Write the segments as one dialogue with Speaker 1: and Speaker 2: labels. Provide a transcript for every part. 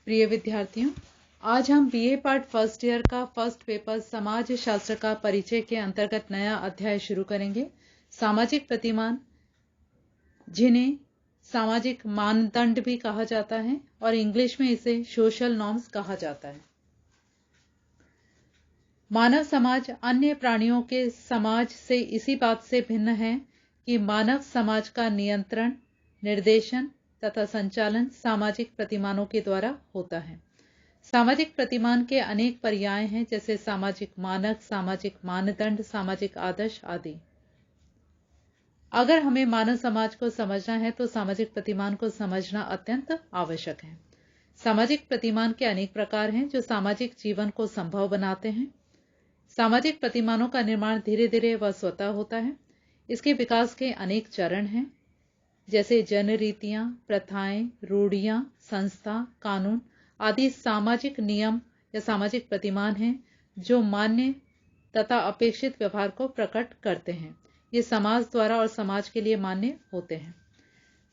Speaker 1: प्रिय विद्यार्थियों, आज हम बीए पार्ट फर्स्ट ईयर का फर्स्ट पेपर समाज शास्त्र का परिचय के अंतर्गत नया अध्याय शुरू करेंगे। सामाजिक प्रतिमान, जिन्हें सामाजिक मानदंड भी कहा जाता है और इंग्लिश में इसे सोशल नॉर्म्स कहा जाता है। मानव समाज अन्य प्राणियों के समाज से इसी बात से भिन्न है कि मानव समाज का नियंत्रण, निर्देशन तथा संचालन सामाजिक प्रतिमानों के द्वारा होता है। सामाजिक प्रतिमान के अनेक पर्याय हैं, जैसे सामाजिक मानक, सामाजिक मानदंड, सामाजिक आदर्श आदि। अगर हमें मानव समाज को समझना है तो सामाजिक प्रतिमान को समझना अत्यंत आवश्यक है। सामाजिक प्रतिमान के अनेक प्रकार हैं जो सामाजिक जीवन को संभव बनाते हैं। सामाजिक प्रतिमानों का निर्माण धीरे धीरे व स्वतः होता है। इसके विकास के अनेक चरण हैं, जैसे जनरीतियां, प्रथाएं, रूढ़ियां, संस्था, कानून आदि सामाजिक नियम या सामाजिक प्रतिमान हैं जो मान्य तथा अपेक्षित व्यवहार को प्रकट करते हैं। ये समाज द्वारा और समाज के लिए मान्य होते हैं।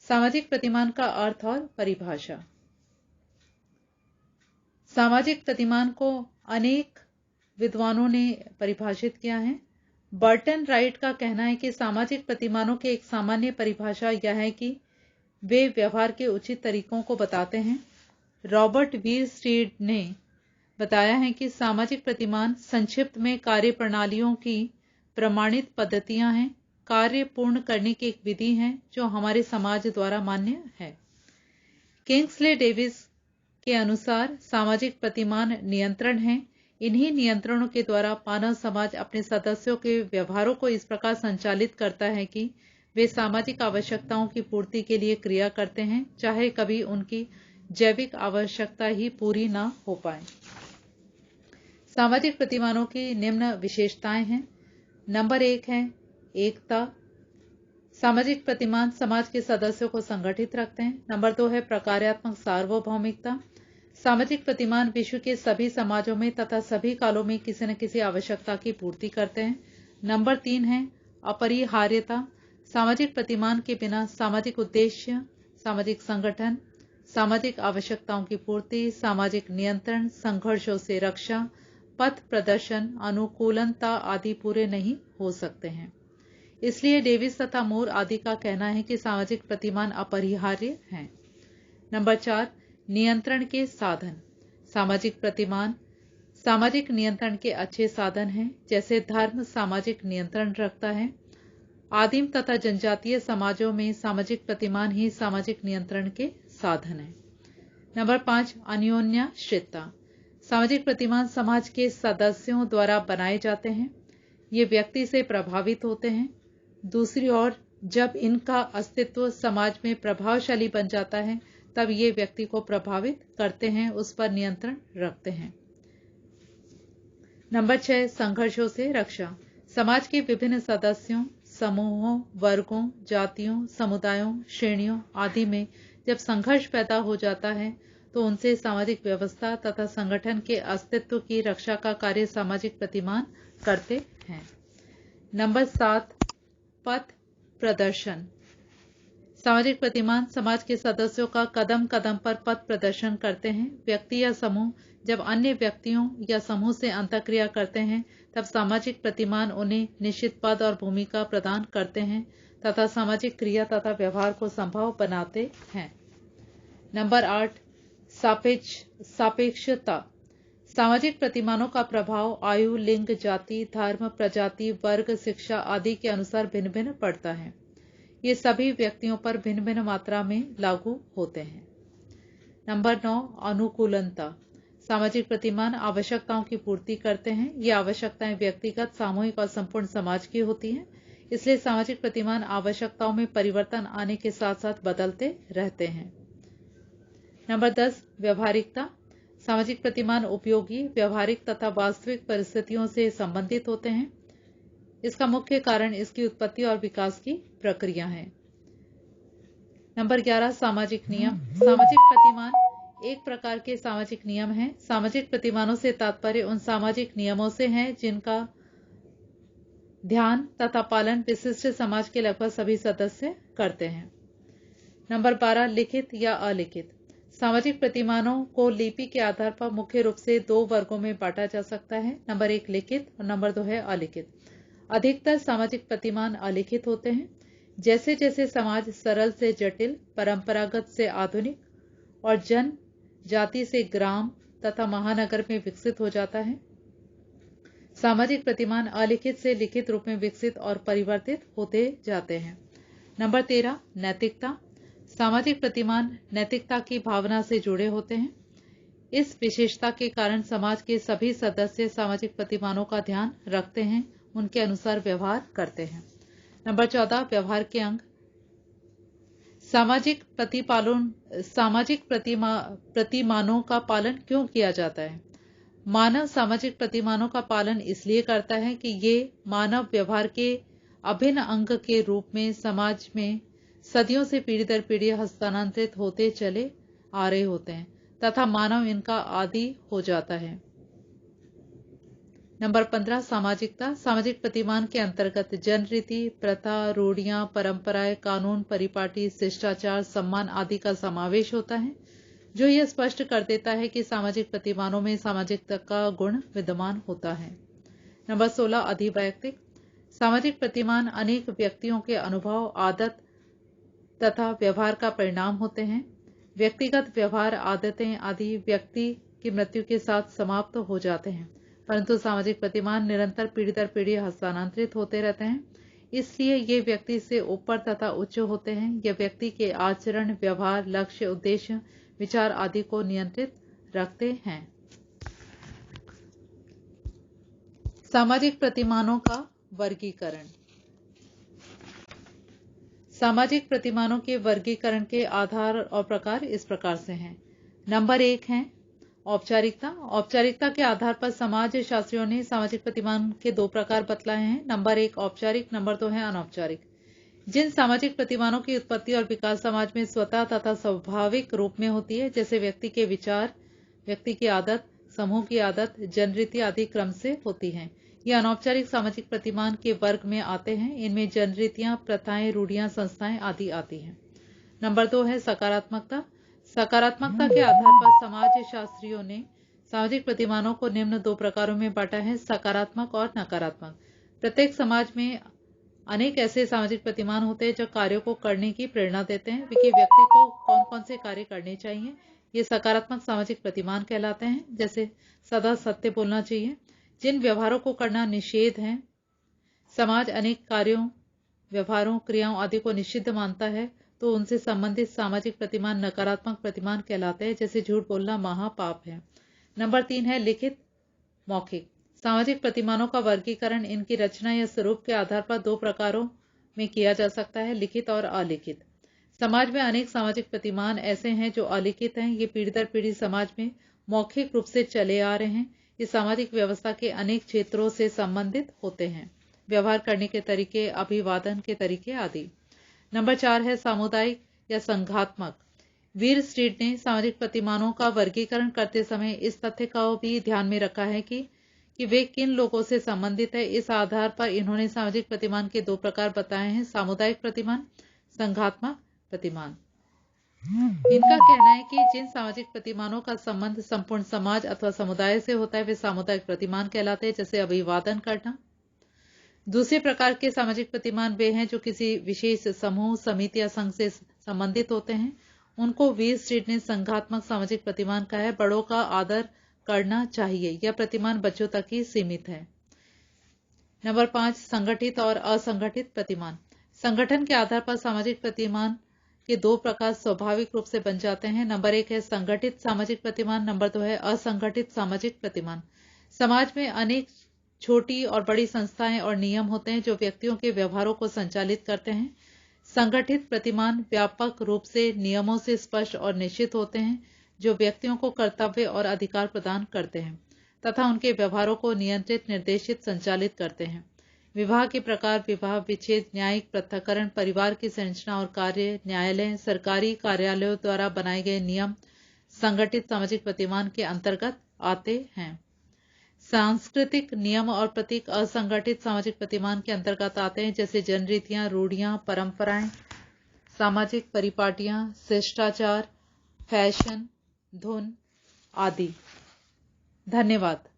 Speaker 1: सामाजिक प्रतिमान का अर्थ और परिभाषा। सामाजिक प्रतिमान को अनेक विद्वानों ने परिभाषित किया है। बर्टन राइट का कहना है कि सामाजिक प्रतिमानों की एक सामान्य परिभाषा यह है कि वे व्यवहार के उचित तरीकों को बताते हैं। रॉबर्ट वीरस्टीड ने बताया है कि सामाजिक प्रतिमान संक्षिप्त में कार्य प्रणालियों की प्रमाणित पद्धतियां हैं, कार्य पूर्ण करने की एक विधि है जो हमारे समाज द्वारा मान्य है। किंग्सले डेविस के अनुसार सामाजिक प्रतिमान नियंत्रण है। इन्हीं नियंत्रणों के द्वारा मानव समाज अपने सदस्यों के व्यवहारों को इस प्रकार संचालित करता है कि वे सामाजिक आवश्यकताओं की पूर्ति के लिए क्रिया करते हैं, चाहे कभी उनकी जैविक आवश्यकता ही पूरी न हो पाए। सामाजिक प्रतिमानों की निम्न विशेषताएं हैं। नंबर 1 है एकता। सामाजिक प्रतिमान समाज के सदस्यों को संगठित रखते हैं। नंबर 2 है प्रकार्यात्मक सार्वभौमिकता। सामाजिक प्रतिमान विश्व के सभी समाजों में तथा सभी कालों में किसी न किसी आवश्यकता की पूर्ति करते हैं। नंबर 3 है अपरिहार्यता। सामाजिक प्रतिमान के बिना सामाजिक उद्देश्य, सामाजिक संगठन, सामाजिक आवश्यकताओं की पूर्ति, सामाजिक नियंत्रण, संघर्षों से रक्षा, पथ प्रदर्शन, अनुकूलनता आदि पूरे नहीं हो सकते हैं। इसलिए डेविस तथा मूर आदि का कहना है कि सामाजिक प्रतिमान अपरिहार्य हैं। नंबर 4 नियंत्रण के साधन। सामाजिक प्रतिमान सामाजिक नियंत्रण के अच्छे साधन हैं, जैसे धर्म सामाजिक नियंत्रण रखता है। आदिम तथा जनजातीय समाजों में सामाजिक प्रतिमान ही सामाजिक नियंत्रण के साधन है। नंबर 5 अन्योन्याश्रितता। सामाजिक प्रतिमान समाज के सदस्यों द्वारा बनाए जाते हैं। ये व्यक्ति से प्रभावित होते हैं। दूसरी ओर जब इनका अस्तित्व समाज में प्रभावशाली बन जाता है तब ये व्यक्ति को प्रभावित करते हैं, उस पर नियंत्रण रखते हैं। नंबर 6 संघर्षों से रक्षा। समाज के विभिन्न सदस्यों, समूहों, वर्गों, जातियों, समुदायों, श्रेणियों आदि में जब संघर्ष पैदा हो जाता है तो उनसे सामाजिक व्यवस्था तथा संगठन के अस्तित्व की रक्षा का कार्य सामाजिक प्रतिमान करते हैं। नंबर 7 पथ प्रदर्शन। सामाजिक प्रतिमान समाज के सदस्यों का कदम कदम पर पथ प्रदर्शन करते हैं। व्यक्ति या समूह जब अन्य व्यक्तियों या समूह से अंतःक्रिया करते हैं तब सामाजिक प्रतिमान उन्हें निश्चित पद और भूमिका प्रदान करते हैं तथा सामाजिक क्रिया तथा व्यवहार को संभव बनाते हैं। नंबर 8 सापेक्षता। सामाजिक प्रतिमानों का प्रभाव आयु, लिंग, जाति, धर्म, प्रजाति, वर्ग, शिक्षा आदि के अनुसार भिन्न भिन्न पड़ता है। ये सभी व्यक्तियों पर भिन्न भिन्न मात्रा में लागू होते हैं। नंबर 9 अनुकूलनता। सामाजिक प्रतिमान आवश्यकताओं की पूर्ति करते हैं। ये आवश्यकताएं व्यक्तिगत, सामूहिक और संपूर्ण समाज की होती हैं। इसलिए सामाजिक प्रतिमान आवश्यकताओं में परिवर्तन आने के साथ साथ बदलते रहते हैं। नंबर 10 व्यवहारिकता। सामाजिक प्रतिमान उपयोगी, व्यवहारिक तथा वास्तविक परिस्थितियों से संबंधित होते हैं। इसका मुख्य कारण इसकी उत्पत्ति और विकास की प्रक्रिया है। नंबर 11 सामाजिक नियम। सामाजिक प्रतिमान एक प्रकार के सामाजिक नियम हैं। सामाजिक प्रतिमानों से तात्पर्य उन सामाजिक नियमों से है जिनका ध्यान तथा पालन विशिष्ट समाज के लगभग सभी सदस्य करते हैं। नंबर 12 लिखित या अलिखित। सामाजिक प्रतिमानों को लिपि के आधार पर मुख्य रूप से 2 वर्गों में बांटा जा सकता है। नंबर 1 लिखित और नंबर 2 है अलिखित। अधिकतर सामाजिक प्रतिमान अलिखित होते हैं। जैसे जैसे समाज सरल से जटिल, परंपरागत से आधुनिक और जन जाति से ग्राम तथा महानगर में विकसित हो जाता है, सामाजिक प्रतिमान अलिखित से लिखित रूप में विकसित और परिवर्तित होते जाते हैं। नंबर 13 नैतिकता। सामाजिक प्रतिमान नैतिकता की भावना से जुड़े होते हैं। इस विशेषता के कारण समाज के सभी सदस्य सामाजिक प्रतिमानों का ध्यान रखते हैं, उनके अनुसार व्यवहार करते हैं। नंबर 14 व्यवहार के अंग। सामाजिक प्रतिमानों का पालन क्यों किया जाता है? मानव सामाजिक प्रतिमानों का पालन इसलिए करता है कि ये मानव व्यवहार के अभिन्न अंग के रूप में समाज में सदियों से पीढ़ी दर पीढ़ी हस्तांतरित होते चले आ रहे होते हैं तथा मानव इनका आदी हो जाता है। नंबर 15 सामाजिकता। सामाजिक प्रतिमान के अंतर्गत जनरीति, प्रथा, रूढ़ियां, परंपराएं, कानून, परिपाटी, शिष्टाचार, सम्मान आदि का समावेश होता है, जो यह स्पष्ट कर देता है कि सामाजिक प्रतिमानों में सामाजिकता का गुण विद्यमान होता है। नंबर 16 अधिवैयक्तिक। सामाजिक प्रतिमान अनेक व्यक्तियों के अनुभव, आदत तथा व्यवहार का परिणाम होते हैं। व्यक्तिगत व्यवहार, आदतें आदि व्यक्ति की मृत्यु के साथ समाप्त हो जाते हैं, परंतु सामाजिक प्रतिमान निरंतर पीढ़ी दर पीढ़ी हस्तांतरित होते रहते हैं। इसलिए ये व्यक्ति से ऊपर तथा उच्च होते हैं। यह व्यक्ति के आचरण, व्यवहार, लक्ष्य, उद्देश्य, विचार आदि को नियंत्रित रखते हैं। सामाजिक प्रतिमानों का वर्गीकरण। सामाजिक प्रतिमानों के वर्गीकरण के आधार और प्रकार इस प्रकार से हैं। नंबर 1 है औपचारिकता। औपचारिकता के आधार पर समाज शास्त्रियों ने सामाजिक प्रतिमान के 2 प्रकार बतलाए हैं। नंबर 1 औपचारिक, नंबर 2 है अनौपचारिक। जिन सामाजिक प्रतिमानों की उत्पत्ति और विकास समाज में स्वतः तथा स्वाभाविक रूप में होती है, जैसे व्यक्ति के विचार, व्यक्ति की आदत, समूह की आदत, जनरीति आदि क्रम से होती हैं। ये अनौपचारिक सामाजिक प्रतिमान के वर्ग में आते हैं। इनमें जनरीतियां, प्रथाएं, रूढ़ियां, संस्थाएं आदि आती हैं। नंबर 2 है सकारात्मकता। सकारात्मकता के आधार पर समाज शास्त्रियों ने सामाजिक प्रतिमानों को निम्न 2 प्रकारों में बांटा है, सकारात्मक और नकारात्मक। प्रत्येक समाज में अनेक ऐसे सामाजिक प्रतिमान होते हैं जो कार्यों को करने की प्रेरणा देते हैं कि व्यक्ति को कौन कौन से कार्य करने चाहिए। ये सकारात्मक सामाजिक प्रतिमान कहलाते हैं। जैसे सदा सत्य बोलना चाहिए। जिन व्यवहारों को करना निषेध है, समाज अनेक कार्यों, व्यवहारों, क्रियाओं आदि को निषिद्ध मानता है, तो उनसे संबंधित सामाजिक प्रतिमान नकारात्मक प्रतिमान कहलाते हैं। जैसे झूठ बोलना महापाप है। नंबर 3 है लिखित, मौखिक। सामाजिक प्रतिमानों का वर्गीकरण इनकी रचना या स्वरूप के आधार पर 2 प्रकारों में किया जा सकता है, लिखित और अलिखित। समाज में अनेक सामाजिक प्रतिमान ऐसे हैं जो अलिखित हैं। ये पीढ़ी दर पीढ़ी समाज में मौखिक रूप से चले आ रहे हैं। ये सामाजिक व्यवस्था के अनेक क्षेत्रों से संबंधित होते हैं, व्यवहार करने के तरीके, अभिवादन के तरीके आदि। नंबर 4 है सामुदायिक या संघात्मक। वीर स्ट्रीट ने सामाजिक प्रतिमानों का वर्गीकरण करते समय इस तथ्य का भी ध्यान में रखा है कि वे किन लोगों से संबंधित है। इस आधार पर इन्होंने सामाजिक प्रतिमान के 2 प्रकार बताए हैं, सामुदायिक प्रतिमान, संघात्मक प्रतिमान। इनका कहना है कि जिन सामाजिक प्रतिमानों का संबंध संपूर्ण समाज अथवा समुदाय से होता है, वे सामुदायिक प्रतिमान कहलाते हैं, जैसे अभिवादन करना। दूसरे प्रकार के सामाजिक प्रतिमान वे हैं जो किसी विशेष समूह, समिति या संघ से संबंधित होते हैं। उनको वीर स्ट्रीट ने संघात्मक सामाजिक प्रतिमान कहा है। बड़ों का आदर करना चाहिए, यह प्रतिमान बच्चों तक ही सीमित है। नंबर 5 संगठित और असंगठित प्रतिमान। संगठन के आधार पर सामाजिक प्रतिमान के 2 प्रकार स्वाभाविक रूप से बन जाते हैं। नंबर 1 है संगठित सामाजिक प्रतिमान, नंबर 2 है असंगठित सामाजिक प्रतिमान। समाज में अनेक छोटी और बड़ी संस्थाएं और नियम होते हैं जो व्यक्तियों के व्यवहारों को संचालित करते हैं। संगठित प्रतिमान व्यापक रूप से नियमों से स्पष्ट और निश्चित होते हैं, जो व्यक्तियों को कर्तव्य और अधिकार प्रदान करते हैं तथा उनके व्यवहारों को नियंत्रित, निर्देशित, संचालित करते हैं। विवाह के प्रकार, विवाह विच्छेद, न्यायिक पृथक्करण, परिवार की संरचना और कार्य, न्यायालय, सरकारी कार्यालयों द्वारा बनाए गए नियम संगठित सामाजिक प्रतिमान के अंतर्गत आते हैं। सांस्कृतिक नियम और प्रतीक असंगठित सामाजिक प्रतिमान के अंतर्गत आते हैं, जैसे जनरीतियां, रूढ़ियां, परंपराएं, सामाजिक परिपाटियां, शिष्टाचार फैशन, धुन आदि। धन्यवाद।